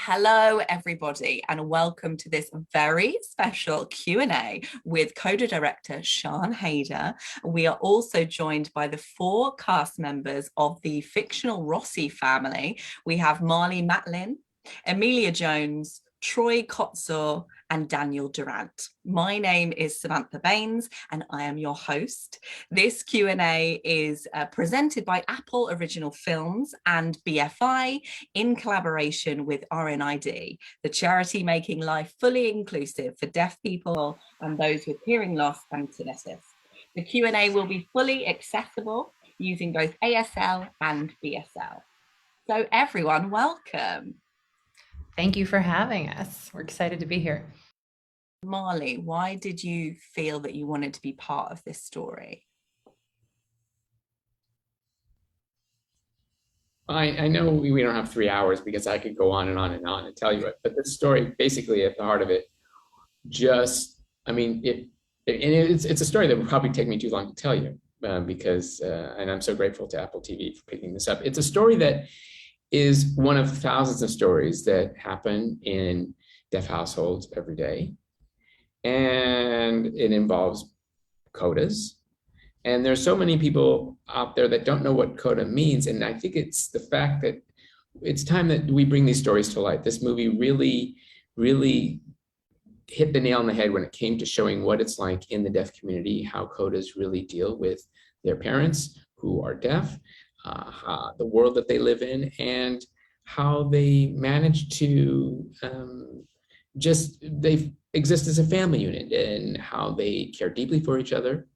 Hello, everybody, and welcome to this very special Q&A with Coda director Sian Heder. We are also joined by the 4 cast members of the fictional Rossi family. We have Marley Matlin, Emilia Jones, Troy Kotsur, and Daniel Durant. My name is Samantha Baines, and I am your host. This Q&A is presented by Apple Original Films and BFI in collaboration with RNID, the charity making life fully inclusive for deaf people and those with hearing loss and tinnitus. The Q&A will be fully accessible using both ASL and BSL. So everyone, welcome. Thank you for having us. We're excited to be here. Marley, why did you feel that you wanted to be part of this story? I know we don't have 3 hours because I could go on and on and on and tell you it, but this story, basically at the heart of it, it's a story that would probably take me too long to tell you because I'm so grateful to Apple TV for picking this up. It's a story that is one of thousands of stories that happen in deaf households every day. And it involves codas. And there's so many people out there that don't know what coda means. And I think it's the fact that it's time that we bring these stories to light. This movie really, really hit the nail on the head when it came to showing what it's like in the deaf community, how codas really deal with their parents who are deaf, the world that they live in, and how they manage to they exist as a family unit and how they care deeply for each other.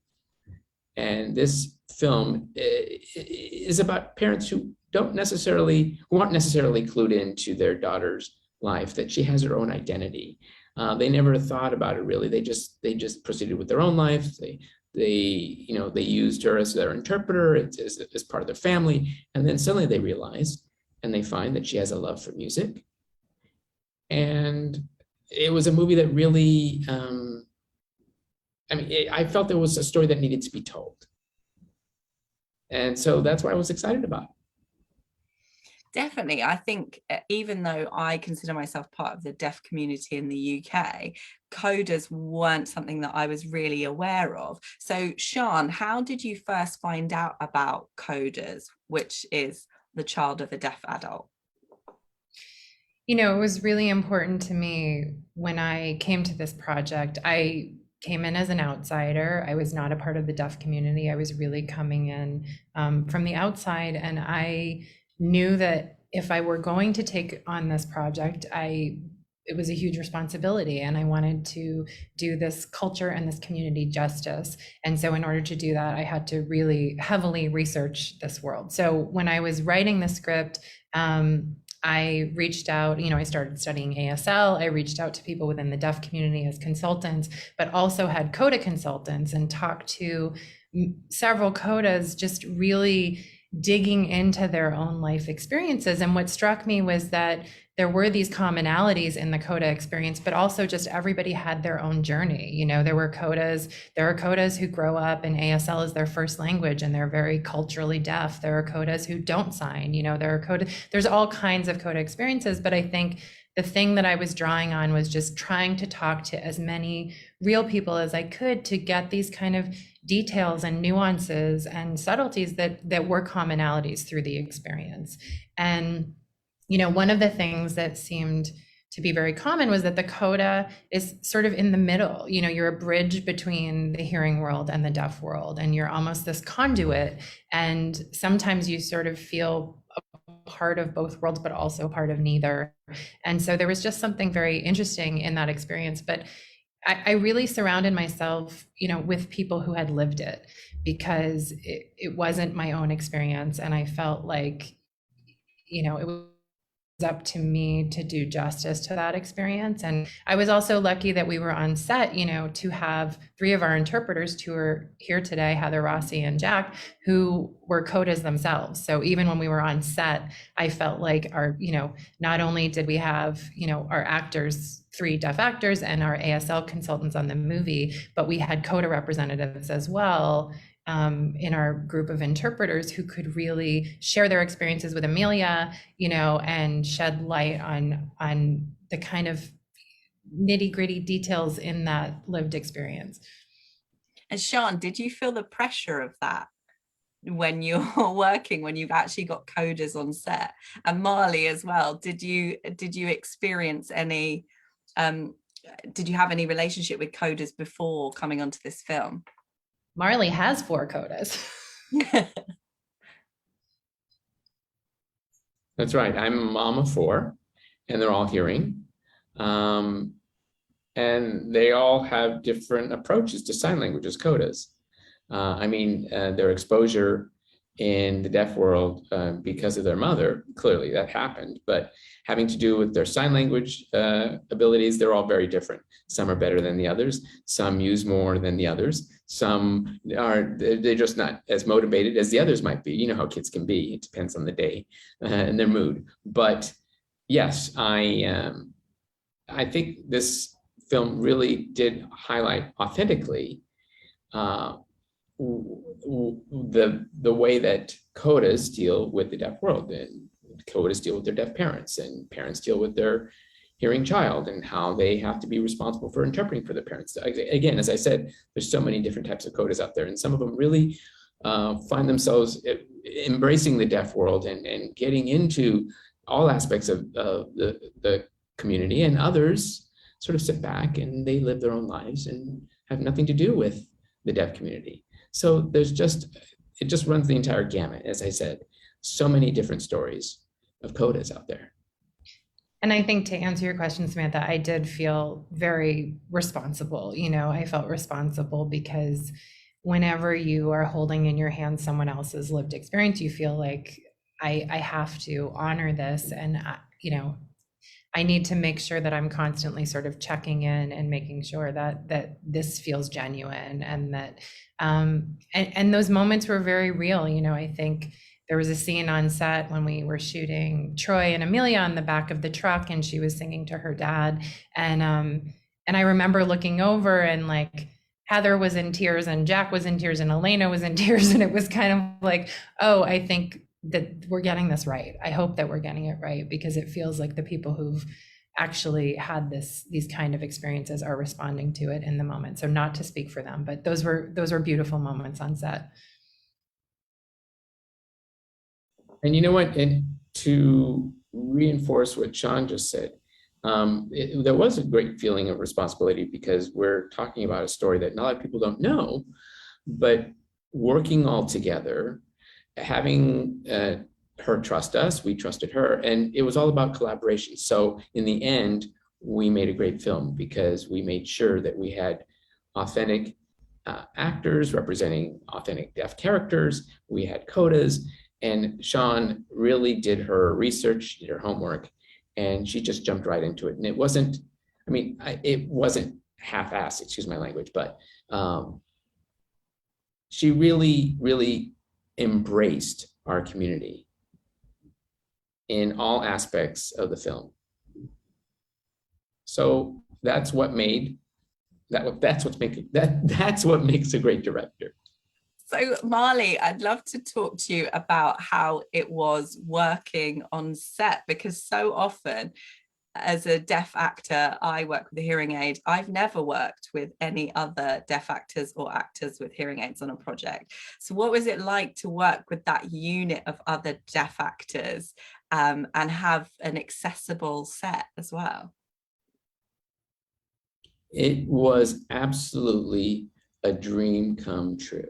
And this film is about parents who aren't necessarily clued into their daughter's life, that she has her own identity. They never thought about it really. They just proceeded with their own lives. They used her as their interpreter, as part of their family. And then suddenly they realize and they find that she has a love for music. And it was a movie that really, I felt there was a story that needed to be told. And so that's what I was excited about. Definitely. I think even though I consider myself part of the deaf community in the UK, codas weren't something that I was really aware of. So Sian, how did you first find out about codas, which is the child of a deaf adult? It was really important to me when I came to this project. I came in as an outsider. I was not a part of the deaf community. I was really coming in from the outside. And I knew that if I were going to take on this project, it was a huge responsibility, and I wanted to do this culture and this community justice. And so in order to do that, I had to really heavily research this world. So when I was writing the script, I reached out, I started studying ASL. I reached out to people within the deaf community as consultants, but also had Coda consultants and talked to several Codas, just really digging into their own life experiences. And what struck me was that there were these commonalities in the Coda experience, but also just everybody had their own journey. There are Codas who grow up and ASL is their first language and they're very culturally deaf. There are Codas who don't sign, there's all kinds of Coda experiences. But I think the thing that I was drawing on was just trying to talk to as many real people as I could to get these kind of details and nuances and subtleties that were commonalities through the experience. And one of the things that seemed to be very common was that the Coda is sort of in the middle. You're a bridge between the hearing world and the deaf world, and you're almost this conduit. And sometimes you sort of feel a part of both worlds, but also part of neither. And so there was just something very interesting in that experience. But I really surrounded myself, with people who had lived it, because it wasn't my own experience. And I felt like, it was up to me to do justice to that experience. And I was also lucky that we were on set, to have 3 of our interpreters who are here today, Heather, Rossi, and Jack, who were Codas themselves. So even when we were on set, I felt like not only did we have, our actors, 3 deaf actors and our ASL consultants on the movie, but we had Coda representatives as well. in our group of interpreters who could really share their experiences with Amelia, and shed light on the kind of nitty-gritty details in that lived experience. And Sean, did you feel the pressure of that when you're working, when you've actually got coders on set? And Marley as well, did you experience any did you have any relationship with coders before coming onto this film? Marley has 4 codas. That's right. I'm a mom of 4, and they're all hearing. And they all have different approaches to sign languages, codas. Their exposure in the deaf world because of their mother, clearly that happened, but having to do with their sign language abilities, they're all very different. Some are better than the others. Some use more than the others. Some they're just not as motivated as the others might be. You know how kids can be. It depends on the day and their mood. But yes, I think this film really did highlight authentically the way that codas deal with the deaf world, and codas deal with their deaf parents, and parents deal with their hearing child, and how they have to be responsible for interpreting for their parents. Again, as I said, there's so many different types of codas out there, and some of them really find themselves embracing the deaf world and getting into all aspects of the community, and others sort of sit back and they live their own lives and have nothing to do with the deaf community. So it just runs the entire gamut. As I said, so many different stories of codas out there. And I think, to answer your question, Samantha, I did feel very responsible. I felt responsible because whenever you are holding in your hand someone else's lived experience, you feel like I have to honor this, and I need to make sure that I'm constantly sort of checking in and making sure that this feels genuine, and that and those moments were very real. I think there was a scene on set when we were shooting Troy and Amelia on the back of the truck, and she was singing to her dad, and I remember looking over, and like Heather was in tears, and Jack was in tears, and Elena was in tears, and it was kind of like, oh, I think that we're getting this right. I hope that we're getting it right, because it feels like the people who've actually had these kind of experiences are responding to it in the moment. So not to speak for them, but those were beautiful moments on set. And you know what? And to reinforce what Sean just said, there was a great feeling of responsibility, because we're talking about a story that not a lot of people don't know, but working all together, having her trust us, we trusted her, and it was all about collaboration. So in the end, we made a great film because we made sure that we had authentic actors representing authentic deaf characters. We had codas, and Sean really did her research, did her homework, and she just jumped right into it. And it wasn't half-assed, excuse my language, but she really, really embraced our community in all aspects of the film. So that's what makes a great director. So Marley, I'd love to talk to you about how it was working on set, because so often as a deaf actor, I work with a hearing aid. I've never worked with any other deaf actors or actors with hearing aids on a project. So what was it like to work with that unit of other deaf actors and have an accessible set as well? It was absolutely a dream come true.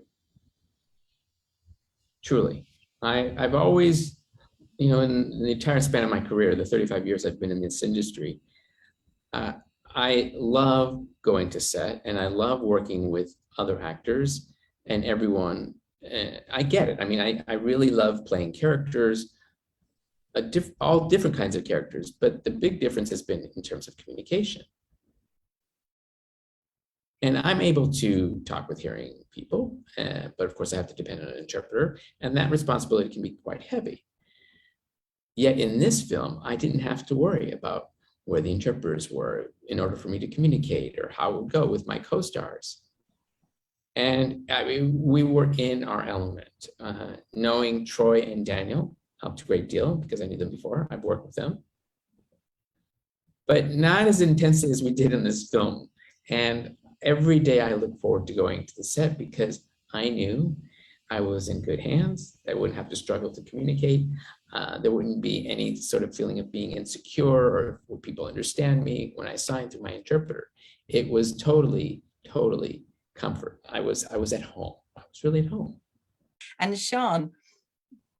Truly. I've always, in the entire span of my career, the 35 years I've been in this industry, I love going to set, and I love working with other actors and everyone. I get it. I really love playing characters, all different kinds of characters, but the big difference has been in terms of communication. And I'm able to talk with hearing people, but of course I have to depend on an interpreter, and that responsibility can be quite heavy. Yet in this film, I didn't have to worry about where the interpreters were in order for me to communicate, or how it would go with my co-stars. And I mean, we were in our element. Knowing Troy and Daniel helped a great deal because I knew them before. I've worked with them, but not as intensely as we did in this film. And every day I look forward to going to the set because I knew I was in good hands. I wouldn't have to struggle to communicate. There wouldn't be any sort of feeling of being insecure or will people understand me when I signed through my interpreter. It was totally, totally comfort. I was at home. I was really at home. And Sean,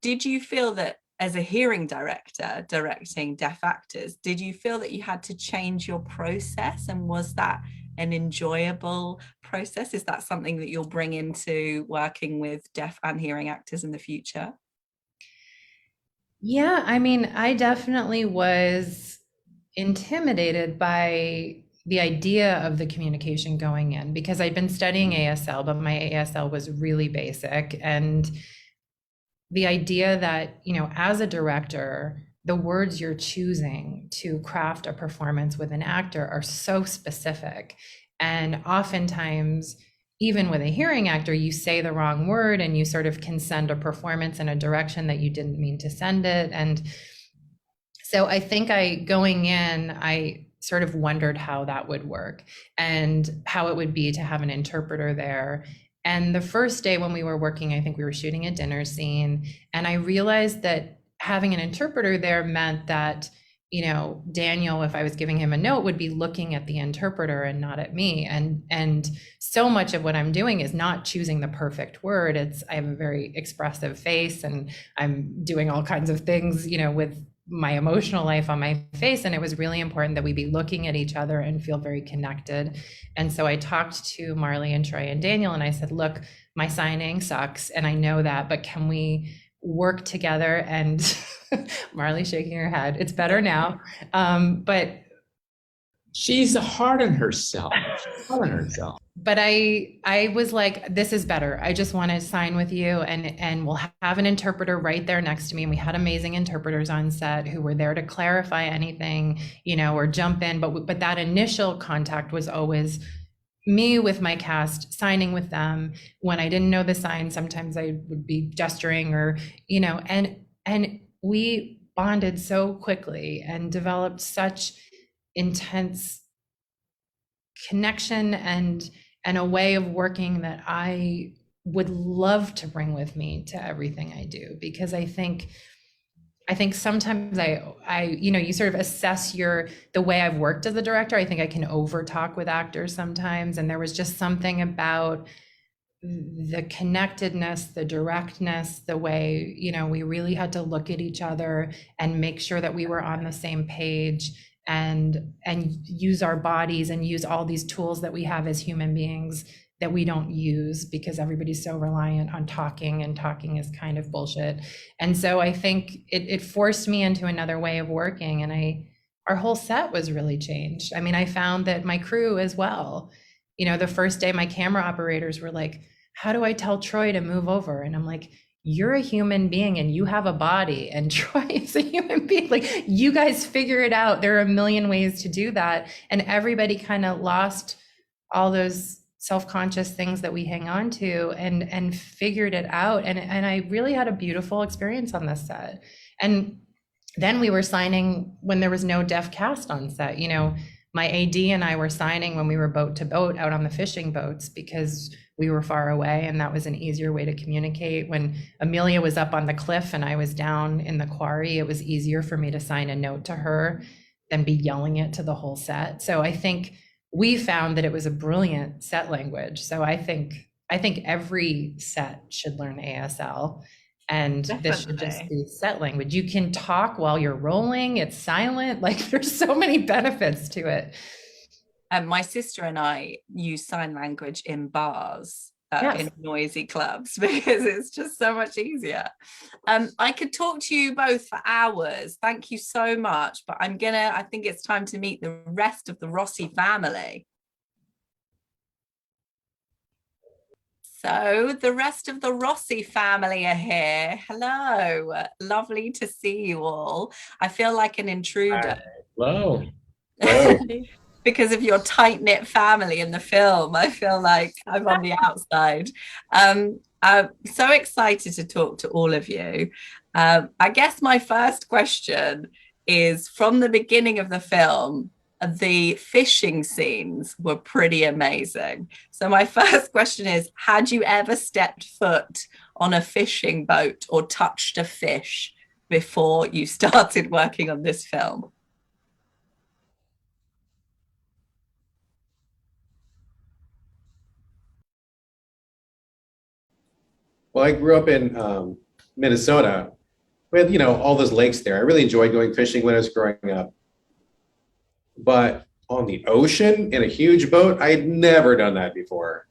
did you feel that as a hearing director directing deaf actors, did you feel that you had to change your process? And was that an enjoyable process? Is that something that you'll bring into working with deaf and hearing actors in the future? Yeah, I mean, I definitely was intimidated by the idea of the communication going in because I'd been studying ASL, but my ASL was really basic. And the idea that, you know, as a director, the words you're choosing to craft a performance with an actor are so specific. And oftentimes, even with a hearing actor, you say the wrong word and you sort of can send a performance in a direction that you didn't mean to send it. And so I think going in, I sort of wondered how that would work and how it would be to have an interpreter there. And the first day when we were working, I think we were shooting a dinner scene, and I realized that having an interpreter there meant that, you know, Daniel, if I was giving him a note, would be looking at the interpreter and not at me. And so much of what I'm doing is not choosing the perfect word. I have a very expressive face and I'm doing all kinds of things, you know, with my emotional life on my face. And it was really important that we be looking at each other and feel very connected. And so I talked to Marley and Troy and Daniel, and I said, look, my signing sucks. And I know that, but can we work together? And Marley shaking her head. It's better now. But she's hard on herself. But I was like, this is better. I just want to sign with you, and we'll have an interpreter right there next to me. And we had amazing interpreters on set who were there to clarify anything, you know, or jump in. But that initial contact was always me with my cast, signing with them. When I didn't know the sign, sometimes I would be gesturing or, you know, and we bonded so quickly and developed such intense connection and a way of working that I would love to bring with me to everything I do, because I think sometimes I you know, you sort of assess the way I've worked as a director. I think I can over talk with actors sometimes, and there was just something about the connectedness, the directness, the way, you know, we really had to look at each other and make sure that we were on the same page and use our bodies and use all these tools that we have as human beings that we don't use because everybody's so reliant on talking, and talking is kind of bullshit. And so I think it forced me into another way of working, and our whole set was really changed. I mean, I found that my crew as well, you know, the first day my camera operators were like, how do I tell Troy to move over? And I'm like, you're a human being and you have a body, and Troy is a human being. Like, you guys figure it out. There are a million ways to do that. And everybody kind of lost all those self-conscious things that we hang on to and figured it out. And I really had a beautiful experience on this set. And then we were signing when there was no deaf cast on set. You know, my AD and I were signing when we were boat to boat out on the fishing boats because we were far away, and that was an easier way to communicate. When Amelia was up on the cliff and I was down in the quarry, it was easier for me to sign a note to her than be yelling it to the whole set. So I think we found that it was a brilliant set language. So I think every set should learn ASL, and Definitely. This should just be set language. You can talk while you're rolling, it's silent. Like, there's so many benefits to it. My sister and I use sign language in bars, Yes. in noisy clubs, because it's just so much easier. I could talk to you both for hours. Thank you so much. But I think it's time to meet the rest of the Rossi family. So the rest of the Rossi family are here. Hello. Lovely to see you all. I feel like an intruder. Hello. Hello. because of your tight-knit family in the film. I feel like I'm on the outside. I'm so excited to talk to all of you. I guess my first question is, from the beginning of the film, the fishing scenes were pretty amazing. So my first question is, had you ever stepped foot on a fishing boat or touched a fish before you started working on this film? Well, I grew up in Minnesota with, all those lakes there. I really enjoyed going fishing when I was growing up. But on the ocean in a huge boat, I had never done that before.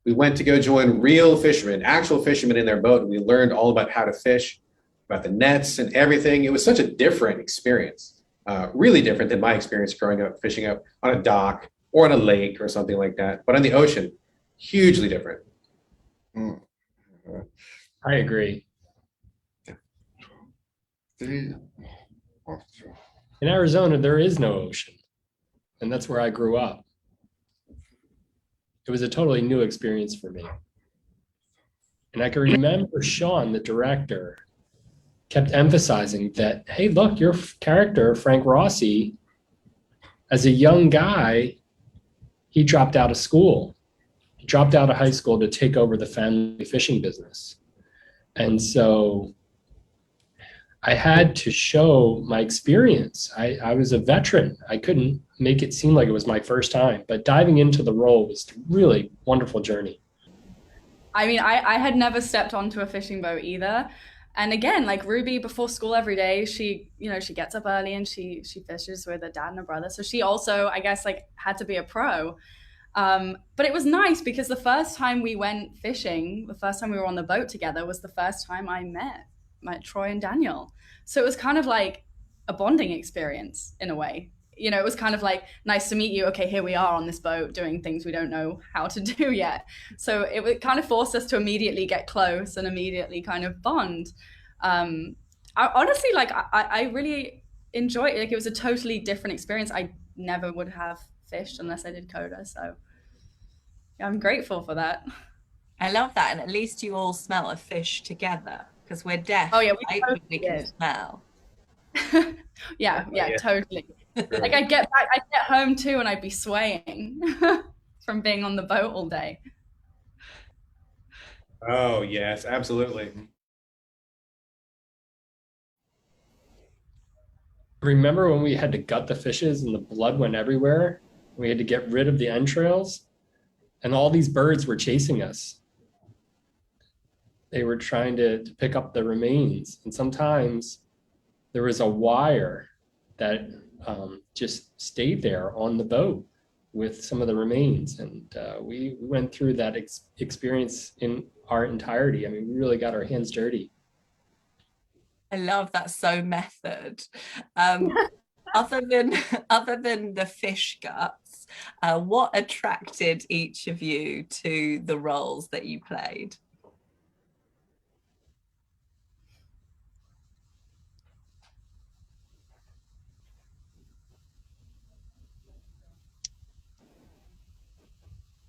We went to go join real fishermen, actual fishermen in their boat, and we learned all about how to fish, about the nets and everything. It was such a different experience, really different than my experience growing up fishing up on a dock or on a lake or something like that. But on the ocean, hugely different. I agree. In Arizona, there is no ocean, and that's where I grew up. It was a totally new experience for me. And I can remember Sean, the director, kept emphasizing that, hey, look, your character, Frank Rossi, as a young guy, he dropped out of school. He dropped out of high school to take over the family fishing business. And so I had to show my experience. I was a veteran. I couldn't make it seem like it was my first time, but diving into the role was a really wonderful journey. I mean, I had never stepped onto a fishing boat either. And again, like Ruby, before school every day, she gets up early and she fishes with her dad and her brother. So she also, I guess, like had to be a pro. But it was nice because the first time we went fishing, the first time we were on the boat together was the first time I met Troy and Daniel. So it was kind of like a bonding experience in a way. It was kind of like, nice to meet you. Okay, here we are on this boat doing things we don't know how to do yet. So it kind of forced us to immediately get close and immediately kind of bond. Honestly, like I really enjoyed it. Like it was a totally different experience. I never would have fished unless I did Coda. So yeah, I'm grateful for that. I love that. And at least you all smell a fish together, because we're deaf. Oh yeah, right? We can smell. yeah, totally. Like I'd get home too and I'd be swaying from being on the boat all day. Oh, yes, absolutely. Remember when we had to gut the fishes and the blood went everywhere? We had to get rid of the entrails, and all these birds were chasing us. They were trying to pick up the remains, and sometimes there was a wire that just stayed there on the boat with some of the remains. And we went through that experience in our entirety. I mean, we really got our hands dirty. I love that. So method. Other than the fish guts, what attracted each of you to the roles that you played?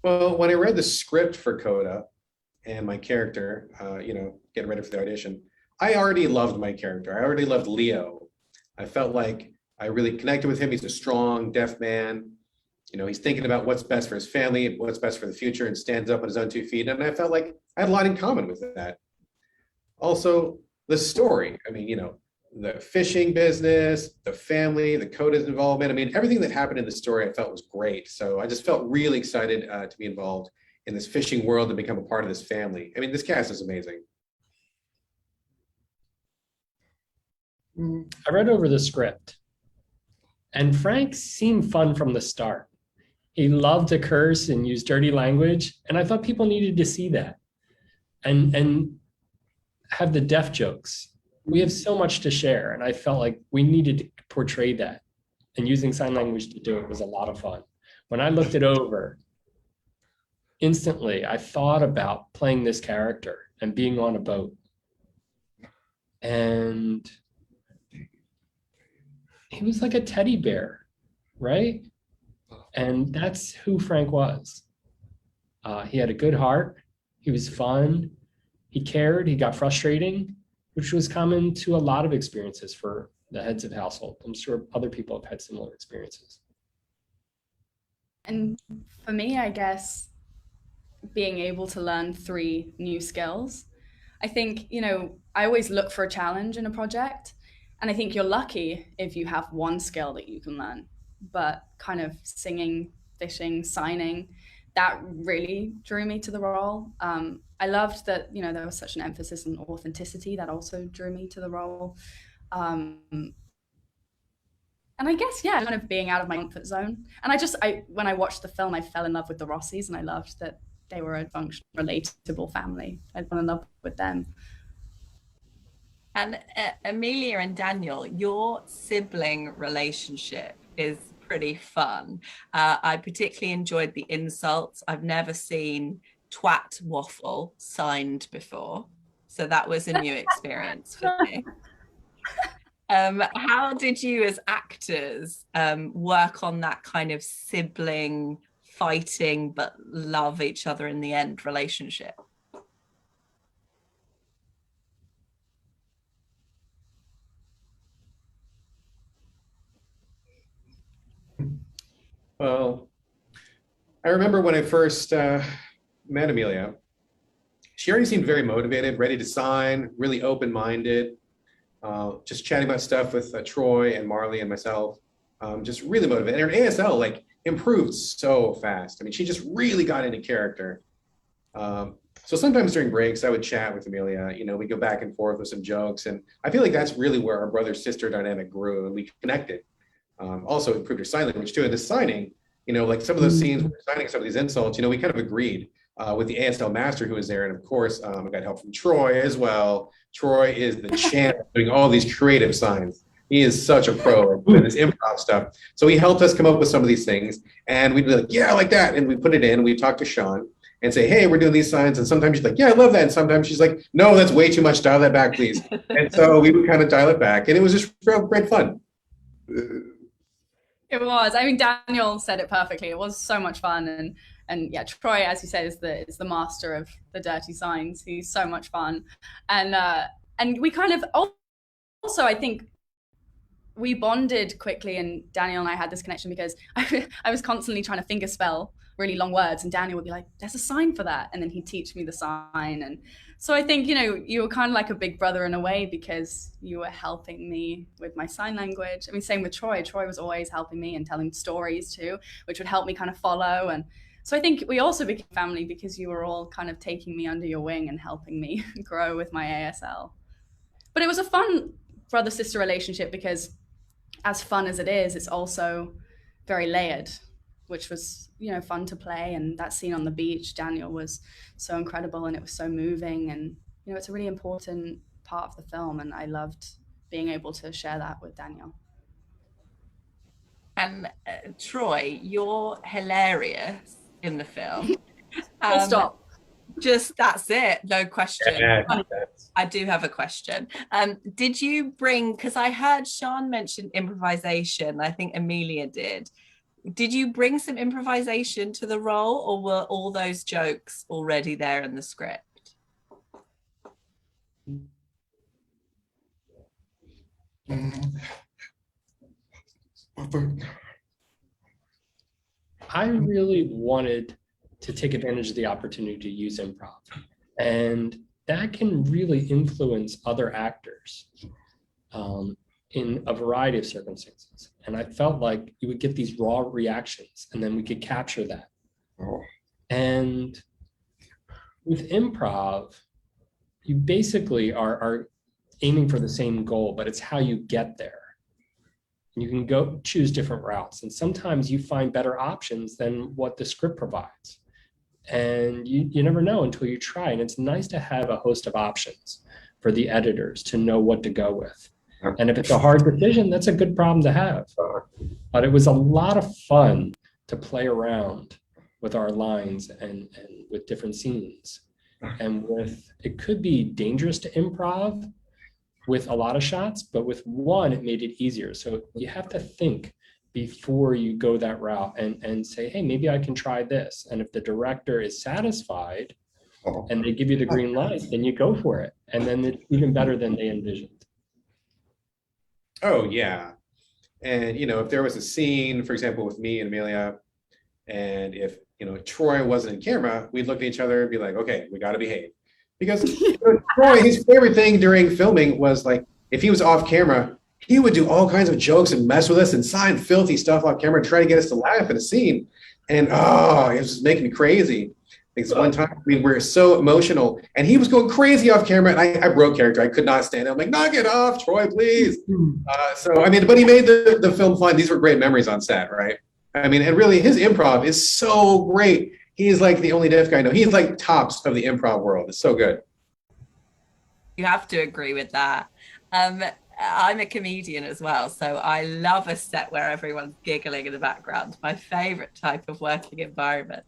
Well, when I read the script for Coda and my character, getting ready for the audition, I already loved my character. I already loved Leo. I felt like I really connected with him. He's a strong, deaf man. He's thinking about what's best for his family, what's best for the future, and stands up on his own 2 feet. And I felt like I had a lot in common with that. Also, the story. I mean, the fishing business, the family, the Coda's involvement. I mean, everything that happened in the story I felt was great. So I just felt really excited to be involved in this fishing world and become a part of this family. I mean, this cast is amazing. I read over the script, and Frank seemed fun from the start. He loved to curse and use dirty language, and I thought people needed to see that and have the deaf jokes. We have so much to share, and I felt like we needed to portray that, and using sign language to do it was a lot of fun. When I looked it over, instantly I thought about playing this character and being on a boat. And he was like a teddy bear, right? And that's who Frank was. He had a good heart. He was fun. He cared. He got frustrating, which was common to a lot of experiences for the heads of household. I'm sure other people have had similar experiences. And for me, I guess being able to learn 3 new skills. I think, I always look for a challenge in a project. And I think you're lucky if you have one skill that you can learn. But kind of singing, fishing, signing, that really drew me to the role. I loved that, there was such an emphasis on authenticity that also drew me to the role. And I guess, yeah, kind of being out of my comfort zone. And when I watched the film, I fell in love with the Rossies, and I loved that they were a functional, relatable family. I fell in love with them. And Amelia and Daniel, your sibling relationship is pretty fun. I particularly enjoyed the insults. I've never seen twat waffle signed before, so that was a new experience for me. How did you as actors work on that kind of sibling fighting but love each other in the end relationship? Well, I remember when I first met Amelia, she already seemed very motivated, ready to sign, really open-minded, just chatting about stuff with Troy and Marley and myself, just really motivated. And her ASL like improved so fast. I mean, she just really got into character. So sometimes during breaks, I would chat with Amelia, we go back and forth with some jokes. And I feel like that's really where our brother-sister dynamic grew and we connected. Also improved her sign language too. And the signing, like some of those scenes where we're signing some of these insults, we kind of agreed with the ASL master who was there. And of course, I got help from Troy as well. Troy is the champ doing all these creative signs. He is such a pro in this improv stuff. So he helped us come up with some of these things. And we'd be like, yeah, I like that. And we put it in, we talk to Sean and say, hey, we're doing these signs. And sometimes she's like, yeah, I love that. And sometimes she's like, no, that's way too much. Dial that back, please. And so we would kind of dial it back. And it was just great fun. It was. I mean, Daniel said it perfectly. It was so much fun. And yeah, Troy, as you said, is the master of the dirty signs. He's so much fun. And we kind of also, I think, we bonded quickly, and Daniel and I had this connection because I was constantly trying to finger spell really long words, and Daniel would be like, there's a sign for that, and then he'd teach me the sign. And so I think, you were kind of like a big brother in a way because you were helping me with my sign language. I mean, same with Troy. Troy was always helping me and telling stories too, which would help me kind of follow. And so I think we also became family because you were all kind of taking me under your wing and helping me grow with my ASL. But it was a fun brother-sister relationship because as fun as it is, it's also very layered, which was, fun to play. And that scene on the beach, Daniel was so incredible and it was so moving. And, it's a really important part of the film. And I loved being able to share that with Daniel. And Troy, you're hilarious in the film. Full stop. Just that's it, no question. Yeah. I do have a question. Did you bring, because I heard Sean mention improvisation, I think Amelia did you bring some improvisation to the role, or were all those jokes already there in the script? I really wanted to take advantage of the opportunity to use improv. And that can really influence other actors in a variety of circumstances. And I felt like you would get these raw reactions and then we could capture that. And with improv, you basically are aiming for the same goal, but it's how you get there. And you can go choose different routes. And sometimes you find better options than what the script provides. And you never know until you try. And it's nice to have a host of options for the editors to know what to go with. And if it's a hard decision, that's a good problem to have. But it was a lot of fun to play around with our lines and with different scenes. And it could be dangerous to improv with a lot of shots, but with one, it made it easier. So you have to think before you go that route and say, hey, maybe I can try this. And if the director is satisfied and they give you the green light, then you go for it. And then it's even better than they envisioned. Oh, yeah. And, if there was a scene, for example, with me and Amelia, and if, Troy wasn't in camera, we'd look at each other and be like, okay, we got to behave. Because Troy, his favorite thing during filming was like, if he was off camera, he would do all kinds of jokes and mess with us and sign filthy stuff off camera and try to get us to laugh at a scene. And it was just making me crazy. Because one time, we were so emotional and he was going crazy off camera and I broke character. I could not stand it. I'm like, knock it off, Troy, please. But he made the film fun. These were great memories on set, right? And really his improv is so great. He is like the only deaf guy I know. He's like tops of the improv world. It's so good. You have to agree with that. I'm a comedian as well, so I love a set where everyone's giggling in the background. My favorite type of working environment.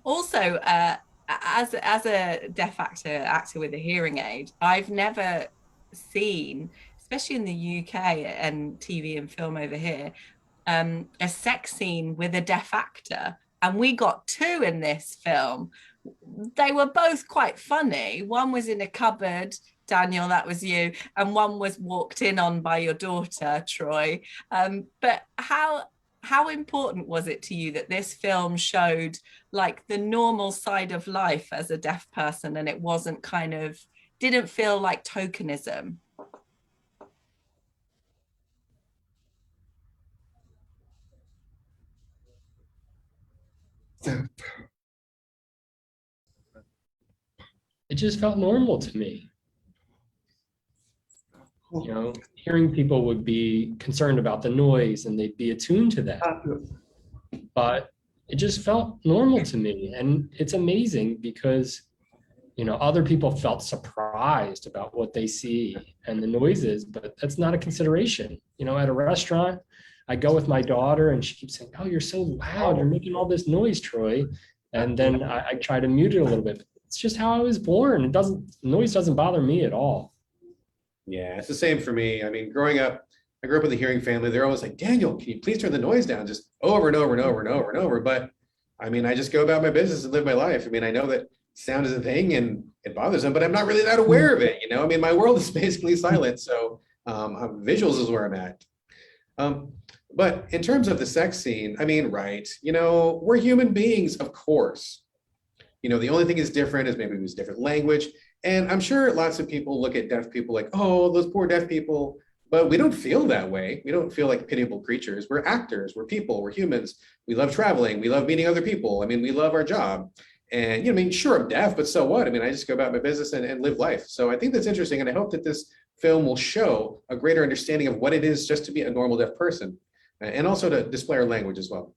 Also, as a deaf actor with a hearing aid, I've never seen, especially in the UK and TV and film over here, a sex scene with a deaf actor. And we got 2 in this film. They were both quite funny. One was in a cupboard, Daniel, that was you, and one was walked in on by your daughter, Troy. But how important was it to you that this film showed like the normal side of life as a deaf person, and it wasn't didn't feel like tokenism? It just felt normal to me. Hearing people would be concerned about the noise and they'd be attuned to that. But it just felt normal to me. And it's amazing because, other people felt surprised about what they see and the noises, but that's not a consideration. At a restaurant, I go with my daughter and she keeps saying, oh, you're so loud. You're making all this noise, Troy. And then I try to mute it a little bit. It's just how I was born. Noise doesn't bother me at all. Yeah, it's the same for me. Growing up, I grew up with a hearing family. They're always like, Daniel, can you please turn the noise down? Just over and over and over and over and over. But I just go about my business and live my life. I know that sound is a thing and it bothers them, but I'm not really that aware of it. My world is basically silent. So visuals is where I'm at. But in terms of the sex scene, right, we're human beings, of course. The only thing is different is maybe it was different language. And I'm sure lots of people look at deaf people like, oh, those poor deaf people. But we don't feel that way. We don't feel like pitiable creatures. We're actors. We're people. We're humans. We love traveling. We love meeting other people. We love our job. And, sure, I'm deaf, but so what? I just go about my business and live life. So I think that's interesting. And I hope that this film will show a greater understanding of what it is just to be a normal deaf person. And also to display our language as well.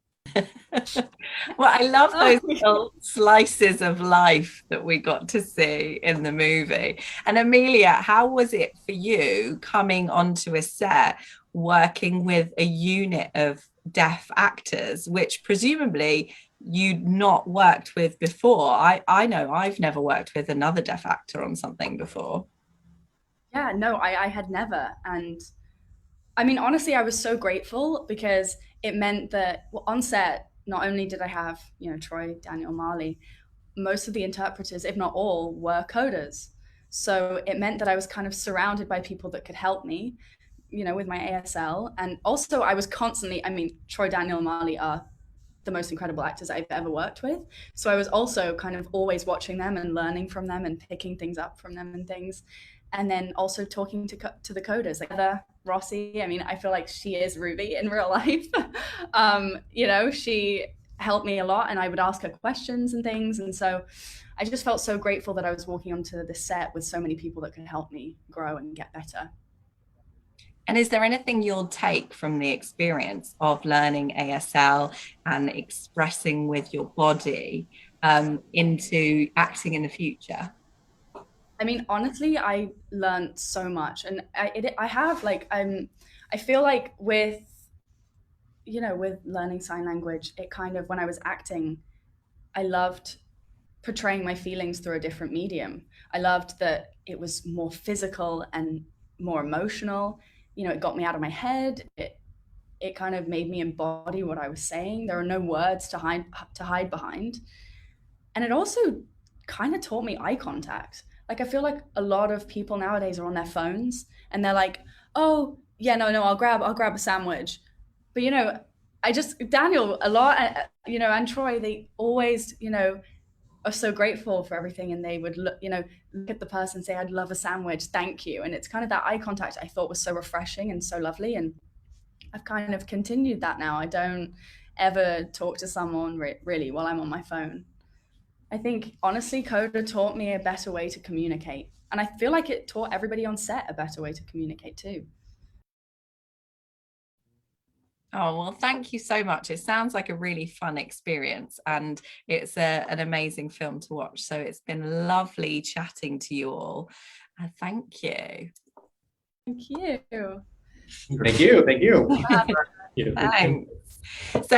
Well, I love those little slices of life that we got to see in the movie. And Amelia, how was it for you coming onto a set working with a unit of deaf actors, which presumably you'd not worked with before? I know I've never worked with another deaf actor on something before. Yeah, no, I had never. And honestly, I was so grateful because it meant that on set, not only did I have, Troy, Daniel, Marley, most of the interpreters, if not all, were coders. So it meant that I was kind of surrounded by people that could help me, with my ASL. And also I was constantly, Troy, Daniel, and Marley are the most incredible actors I've ever worked with. So I was also kind of always watching them and learning from them and picking things up from them and things. And then also talking to the coders, like Heather Rossi. I feel like she is Ruby in real life. She helped me a lot and I would ask her questions and things. And so I just felt so grateful that I was walking onto the set with so many people that could help me grow and get better. And is there anything you'll take from the experience of learning ASL and expressing with your body into acting in the future? Honestly, I learned so much, and I feel like with learning sign language, it kind of, when I was acting, I loved portraying my feelings through a different medium. I loved that it was more physical and more emotional. It got me out of my head. it kind of made me embody what I was saying. There are no words to hide behind. And it also kind of taught me eye contact. Like, I feel like a lot of people nowadays are on their phones and they're like, oh yeah, no, I'll grab a sandwich. But Daniel a lot, and Troy, they always, are so grateful for everything, and they would look at the person and say, I'd love a sandwich, thank you. And it's kind of that eye contact I thought was so refreshing and so lovely, and I've kind of continued that now. I don't ever talk to someone really while I'm on my phone. I think honestly Coda taught me a better way to communicate, and I feel like it taught everybody on set a better way to communicate too. Oh, well, thank you so much. It sounds like a really fun experience, and it's an amazing film to watch. So it's been lovely chatting to you all. Thank you. Thank you. Thank you. Thanks. So